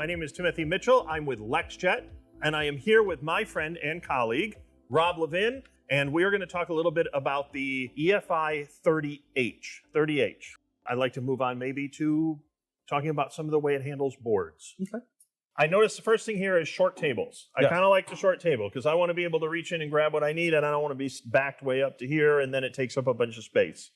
name is Timothy Mitchell. I'm with LexJet, and I am here with my friend and colleague, Rob Levin, and we are going to talk a little bit about the EFI 30H. I'd like to move on maybe to talking about some of the way it handles boards. Okay. I noticed the first thing here is short tables. I kind of like the short table because I want to be able to reach in and grab what I need, and I don't want to be backed way up to here, and then it takes up a bunch of space.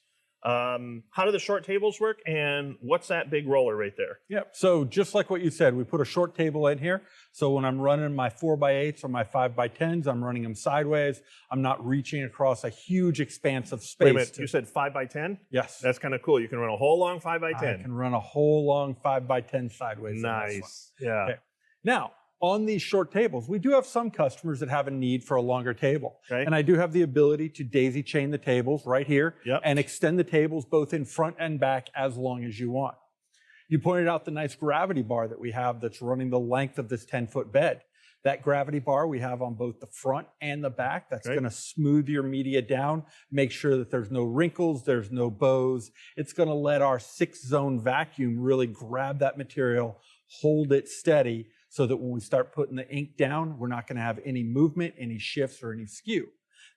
How do the short tables work, and what's that big roller right there? Yep. So just like what you said, we put a short table in here. So when I'm running my 4x8s or my 5x10s, I'm running them sideways. I'm not reaching across a huge expanse of space. Wait a minute, you said 5x10? Yes. That's kind of cool. You can run a whole long 5x10. I can run a whole long 5x10 sideways. Nice. Yeah. Okay. Now, on these short tables, we do have some customers that have a need for a longer table. Okay. And I do have the ability to daisy chain the tables right here and extend the tables both in front and back as long as you want. You pointed out the nice gravity bar that we have that's running the length of this 10-foot bed. That gravity bar we have on both the front and the back. That's going to smooth your media down, make sure that there's no wrinkles, there's no bows. It's going to let our 6-zone vacuum really grab that material, hold it steady, so that when we start putting the ink down, we're not going to have any movement, any shifts, or any skew.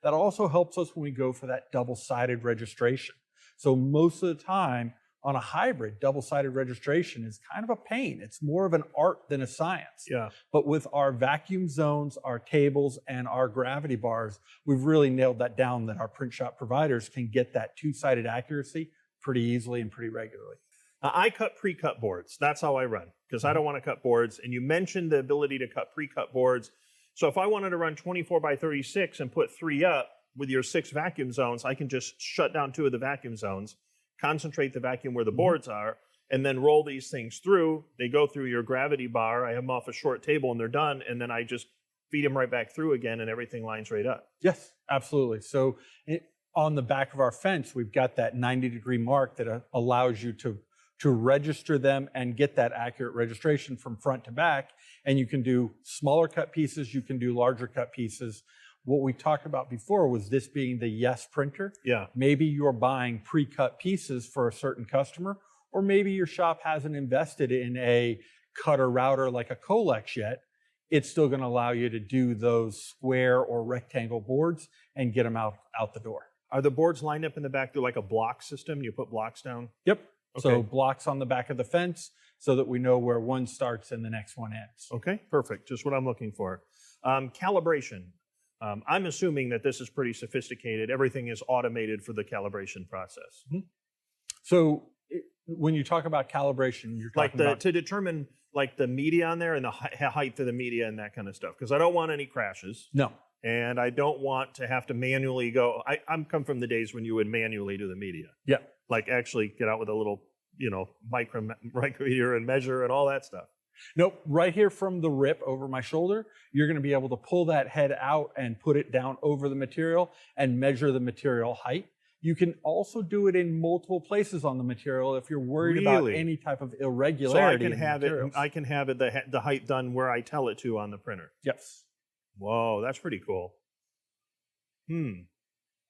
That also helps us when we go for that double-sided registration. So most of the time on a hybrid, double-sided registration is kind of a pain. It's more of an art than a science. Yeah. But with our vacuum zones, our tables, and our gravity bars, we've really nailed that down that our print shop providers can get that two-sided accuracy pretty easily and pretty regularly. I cut pre-cut boards. That's how I run because I don't want to cut boards. And you mentioned the ability to cut pre-cut boards. So if I wanted to run 24x36 and put 3 up with your 6 vacuum zones, I can just shut down 2 of the vacuum zones, concentrate the vacuum where the boards are, and then roll these things through. They go through your gravity bar. I have them off a short table and they're done. And then I just feed them right back through again and everything lines right up. Yes, absolutely. So on the back of our fence, we've got that 90-degree mark that allows you to register them and get that accurate registration from front to back. And you can do smaller cut pieces, you can do larger cut pieces. What we talked about before was this being the yes printer. Yeah. Maybe you're buying pre-cut pieces for a certain customer, or maybe your shop hasn't invested in a cutter router like a LexJet. It's still going to allow you to do those square or rectangle boards and get them out the door. Are the boards lined up in the back through like a block system? You put blocks down? Yep. Okay. So blocks on the back of the fence so that we know where one starts and the next one ends. Okay, perfect. Just what I'm looking for. Calibration. I'm assuming that this is pretty sophisticated. Everything is automated for the calibration process. Mm-hmm. So when you talk about calibration, you're talking about to determine like the media on there and the height of the media and that kind of stuff. Because I don't want any crashes. No. And I don't want to have to manually go. I'm come from the days when you would manually do the media. Yeah. Like actually get out with a little, micrometer and measure and all that stuff. Nope, right here from the rip over my shoulder, you're going to be able to pull that head out and put it down over the material and measure the material height. You can also do it in multiple places on the material if you're worried about any type of irregularity. So I can have it the height done where I tell it to on the printer. Yes. Whoa, that's pretty cool.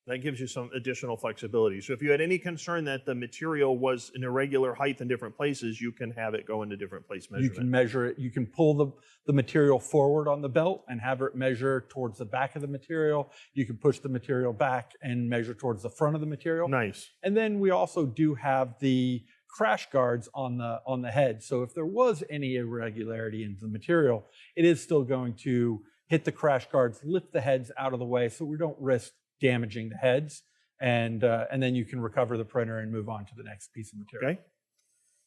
That gives you some additional flexibility. So if you had any concern that the material was an irregular height in different places, you can have it go into different place measurement. You can measure it. You can pull the material forward on the belt and have it measure towards the back of the material. You can push the material back and measure towards the front of the material. Nice. And then we also do have the crash guards on the head. So if there was any irregularity in the material, it is still going to hit the crash guards, lift the heads out of the way so we don't risk damaging the heads, and then you can recover the printer and move on to the next piece of material. Okay.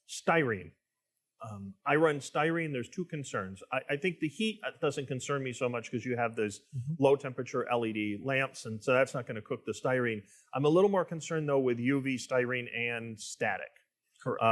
Styrene. I run styrene. There's 2 concerns. I think the heat doesn't concern me so much because you have those low temperature LED lamps, and so that's not going to cook the styrene. I'm a little more concerned though with UV styrene and static. Correct.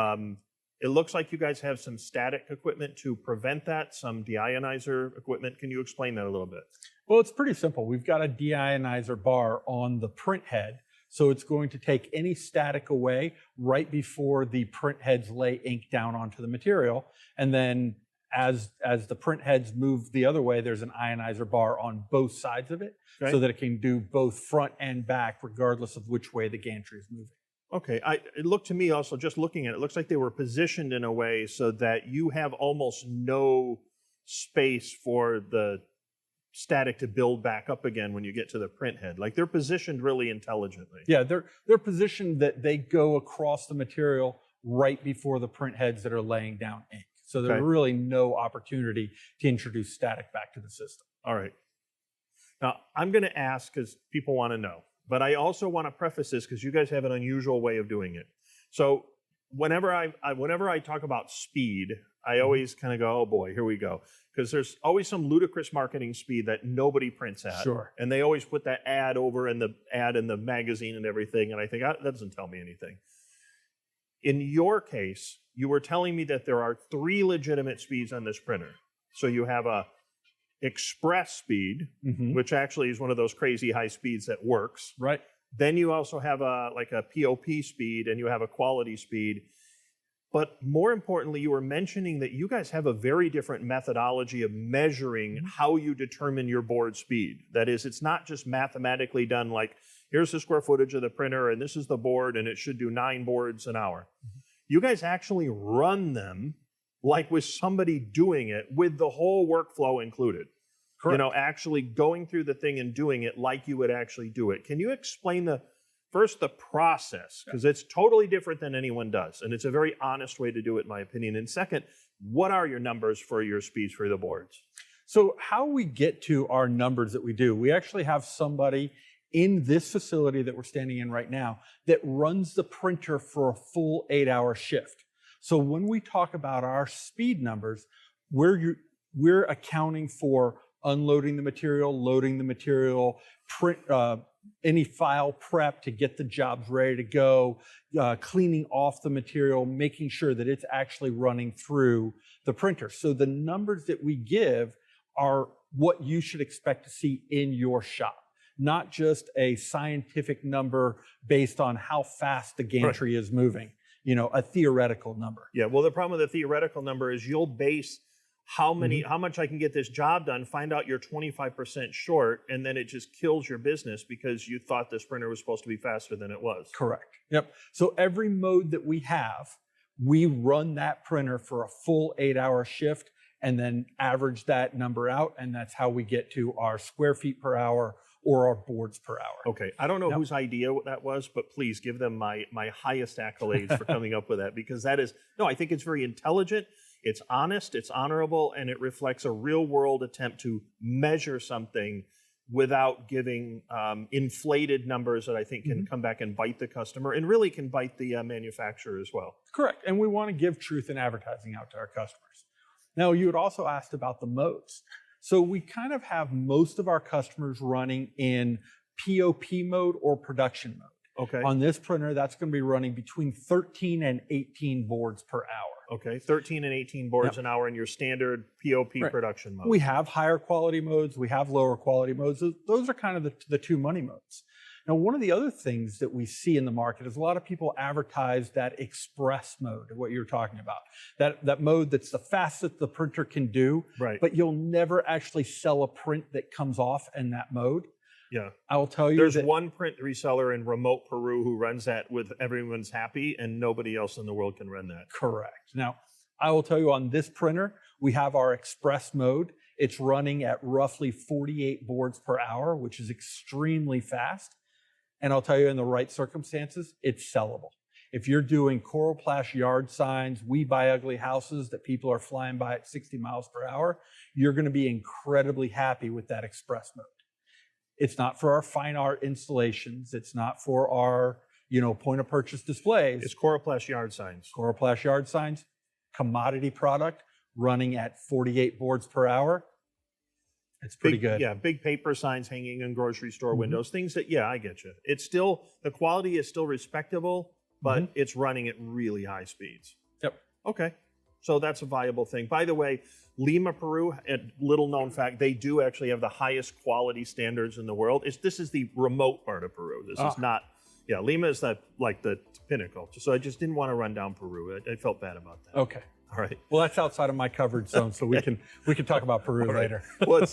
It looks like you guys have some static equipment to prevent that, some deionizer equipment. Can you explain that a little bit? Well, it's pretty simple. We've got a deionizer bar on the print head, so it's going to take any static away right before the print heads lay ink down onto the material. And then as the print heads move the other way, there's an ionizer bar on both sides of it so that it can do both front and back regardless of which way the gantry is moving. Okay, it looked to me also, just looking at it, looks like they were positioned in a way so that you have almost no space for the static to build back up again when you get to the print head. Like they're positioned really intelligently. Yeah, they're positioned that they go across the material right before the print heads that are laying down ink. So there's really no opportunity to introduce static back to the system. All right. Now, I'm going to ask because people want to know, but I also want to preface this because you guys have an unusual way of doing it. So whenever I talk about speed, I always kind of go, oh boy, here we go. Because there's always some ludicrous marketing speed that nobody prints at. Sure. And they always put that ad over in the ad in the magazine and everything. And I think, that doesn't tell me anything. In your case, you were telling me that there are 3 legitimate speeds on this printer. So you have a express speed, which actually is one of those crazy high speeds that works. Right. Then you also have a POP speed, and you have a quality speed. But more importantly, you were mentioning that you guys have a very different methodology of measuring how you determine your board speed. That is, it's not just mathematically done like, here's the square footage of the printer, and this is the board, and it should do 9 boards an hour. You guys actually run them like with somebody doing it with the whole workflow included. Correct. You know, actually going through the thing and doing it like you would actually do it. Can you explain first the process? Because it's totally different than anyone does. And it's a very honest way to do it, in my opinion. And second, what are your numbers for your speeds for the boards? So how we get to our numbers that we do, we actually have somebody in this facility that we're standing in right now that runs the printer for a full 8-hour shift. So when we talk about our speed numbers, we're accounting for unloading the material, loading the material, any file prep to get the jobs ready to go, cleaning off the material, making sure that it's actually running through the printer. So the numbers that we give are what you should expect to see in your shop, not just a scientific number based on how fast the gantry is moving, a theoretical number. Yeah, well, the problem with the theoretical number is you'll base how much I can get this job done, find out you're 25% short, and then it just kills your business because you thought this printer was supposed to be faster than it was. Correct. Yep. So every mode that we have, we run that printer for a full 8-hour shift and then average that number out, and that's how we get to our square feet per hour or our boards per hour. Okay. I don't know whose idea that was, but please give them my highest accolades for coming up with that, because I think it's very intelligent. It's honest, it's honorable, and it reflects a real-world attempt to measure something without giving inflated numbers that I think can come back and bite the customer and really can bite the manufacturer as well. Correct. And we want to give truth in advertising out to our customers. Now, you had also asked about the modes. So we kind of have most of our customers running in POP mode or production mode. Okay. On this printer, that's going to be running between 13 and 18 boards per hour. Okay, 13 and 18 boards an hour in your standard POP production mode. We have higher quality modes. We have lower quality modes. Those are kind of the 2 money modes. Now, one of the other things that we see in the market is a lot of people advertise that express mode, what you're talking about. That mode that's the fastest the printer can do, but you'll never actually sell a print that comes off in that mode. Yeah. I will tell you there's one print reseller in remote Peru who runs that with everyone's happy, and nobody else in the world can run that. Correct. Now, I will tell you on this printer, we have our express mode. It's running at roughly 48 boards per hour, which is extremely fast. And I'll tell you, in the right circumstances, it's sellable. If you're doing coroplast yard signs, we buy ugly houses that people are flying by at 60 miles per hour, you're going to be incredibly happy with that express mode. It's not for our fine art installations. It's not for our, point of purchase displays. It's coroplast yard signs. Coroplast yard signs, commodity product running at 48 boards per hour. It's pretty good. Yeah, big paper signs hanging in grocery store windows, things that, I get you. It's still, the quality is still respectable, but it's running at really high speeds. Yep. Okay. So that's a viable thing. By the way, Lima, Peru, a little known fact, they do actually have the highest quality standards in the world. This is the remote part of Peru. This is not, Lima is the pinnacle. So I just didn't want to run down Peru. I felt bad about that. Okay. All right. Well, that's outside of my coverage zone, so we can talk about Peru later. Well,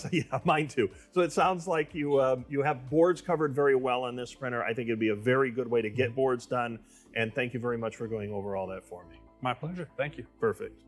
mine too. So it sounds like you have boards covered very well on this printer. I think it'd be a very good way to get boards done. And thank you very much for going over all that for me. My pleasure. Thank you. Perfect.